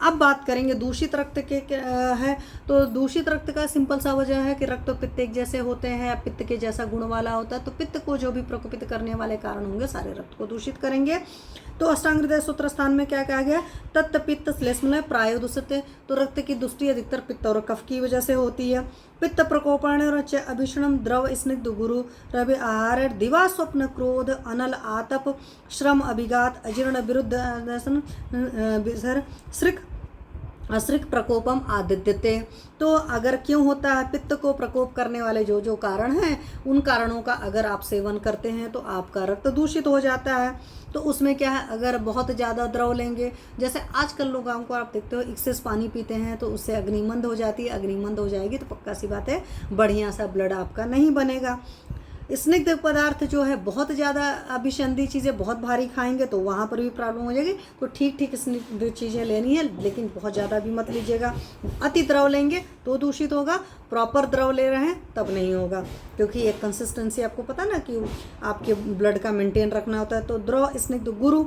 अब बात करेंगे दूषित रक्त के है। तो दूषित रक्त का सिंपल सा वजह है कि रक्त और पित्त एक जैसे होते हैं, पित्त के जैसा गुण वाला होता है, तो पित्त को जो भी प्रकोपित करने वाले कारण होंगे सारे रक्त को दूषित करेंगे। तो अष्टांग हृदय सूत्र स्थान में क्या कहा गया, तत्त पित्त श्लेष्मलय प्राय दूषित। तो रक्त की दुष्टि अधिकतर पित्त और कफ की वजह से होती है। पित्त प्रकोपण अभिषणम द्रव स्निग्ध गुरु रवि आहार दिवा स्वप्न क्रोध अनल आतप श्रम अभिघात अजीर्ण विरुद्ध श्रिक अश्रिक प्रकोपम आदित्यते। तो अगर क्यों होता है, पित्त को प्रकोप करने वाले जो जो कारण हैं उन कारणों का अगर आप सेवन करते हैं तो आपका रक्त दूषित हो जाता है। तो उसमें क्या है, अगर बहुत ज़्यादा द्रव लेंगे, जैसे आजकल लोगों को आप देखते हो एक्सेस पानी पीते हैं तो उससे अग्निमंद हो जाती है, अग्निमंद हो जाएगी तो पक्का सी बात है बढ़िया सा ब्लड आपका नहीं बनेगा। स्निग्ध पदार्थ जो है बहुत ज़्यादा अभिसंधी चीज़ें बहुत भारी खाएंगे तो वहाँ पर भी प्रॉब्लम हो जाएगी। तो ठीक ठीक स्निग्ध चीज़ें लेनी है, लेकिन बहुत ज़्यादा भी मत लीजिएगा। अति द्रव लेंगे तो दूषित होगा, प्रॉपर द्रव ले रहे हैं तब नहीं होगा, क्योंकि एक कंसिस्टेंसी आपको पता ना कि आपके ब्लड का मेंटेन रखना होता है। तो द्रव स्निग्ध गुरु,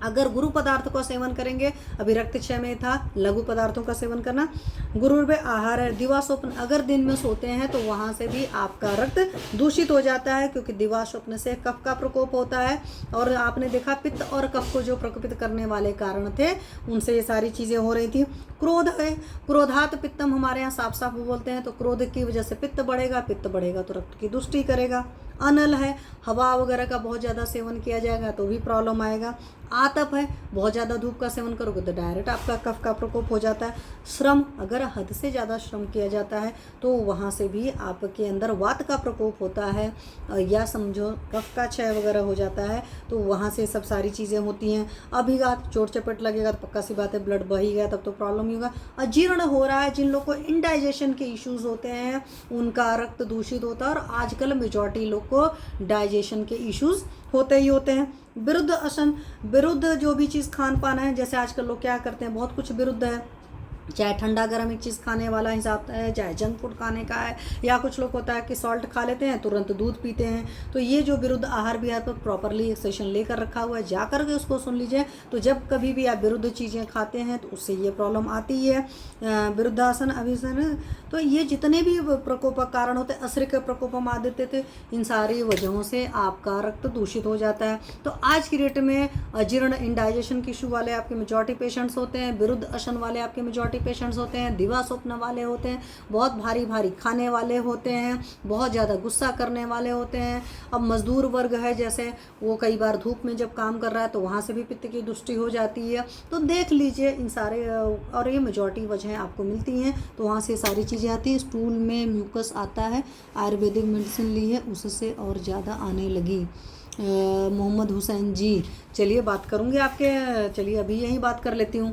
अगर गुरु पदार्थ का सेवन करेंगे, अभी रक्त क्षय में था लघु पदार्थों का सेवन करना। गुरु में आहार है दिवा स्वप्न, अगर दिन में सोते हैं तो वहाँ से भी आपका रक्त दूषित हो जाता है, क्योंकि दिवा स्वप्न से कफ का प्रकोप होता है। और आपने देखा पित्त और कफ को जो प्रकोपित करने वाले कारण थे उनसे ये सारी चीज़ें हो रही थी। क्रोध है, क्रोधात पित्तम हमारे यहाँ साफ साफ बोलते हैं, तो क्रोध की वजह से पित्त बढ़ेगा, पित्त बढ़ेगा तो रक्त की दुष्टि करेगा। अनल है, हवा वगैरह का बहुत ज़्यादा सेवन किया जाएगा तो भी प्रॉब्लम आएगा। आतप है, बहुत ज़्यादा धूप का सेवन करोगे तो डायरेक्ट आपका कफ का प्रकोप हो जाता है। श्रम, अगर हद से ज़्यादा श्रम किया जाता है तो वहाँ से भी आपके अंदर वात का प्रकोप होता है, या समझो कफ का क्षय वगैरह हो जाता है, तो वहाँ से सब सारी चीज़ें होती हैं। अभिघात, चोट चपेट लगेगा तो पक्का सी बात है ब्लड बह ही गया तब तो प्रॉब्लम ही होगा। अजीर्ण हो रहा है, जिन लोग को इनडाइजेशन के इश्यूज़ होते हैं उनका रक्त दूषित होता है, और आजकल मेजॉरिटी लोग को डाइजेशन के इश्यूज़ होते ही होते हैं। विरुद्ध असन, विरुद्ध जो भी चीज़ खान पान है, जैसे आजकल लोग क्या करते हैं, बहुत कुछ विरुद्ध है, चाहे ठंडा गर्म एक चीज़ खाने वाला हिसाब है, चाहे जंक फूड खाने का है, या कुछ लोग होता है कि सॉल्ट खा लेते हैं तुरंत दूध पीते हैं। तो ये जो विरुद्ध आहार विहार पर प्रॉपरली एक सेशन लेकर रखा हुआ है, जा कर के उसको सुन लीजिए। तो जब कभी भी आप विरुद्ध चीज़ें खाते हैं तो उससे ये प्रॉब्लम आती है। विरुद्धासन अभिसन, तो ये जितने भी प्रकोप कारण होते हैं, अश्रिक प्रकोपम आदित्य थे, इन सारी वजहों से आपका रक्त दूषित हो जाता है। तो आज की डेट में अजीर्ण इंडाइजेशन की इशू वाले आपके मेजॉरिटी पेशेंट्स होते हैं, विरुद्ध असन वाले आपके मेजॉरिटी पेशेंट्स होते हैं, दिवा स्वप्न वाले होते हैं, बहुत भारी भारी खाने वाले होते हैं, बहुत ज़्यादा गुस्सा करने वाले होते हैं। अब मजदूर वर्ग है, जैसे वो कई बार धूप में जब काम कर रहा है तो वहाँ से भी पित्त की दुष्टि हो जाती है। तो देख लीजिए इन सारे, और ये मेजॉरिटी वजहें आपको मिलती हैं, तो वहाँ से सारी चीज़ें आती हैं। स्टूल में म्यूकस आता है, आयुर्वेदिक मेडिसिन ली है उससे और ज़्यादा आने लगी। मोहम्मद हुसैन जी, चलिए बात करूँगी आपके, चलिए अभी यही बात कर लेती हूँ।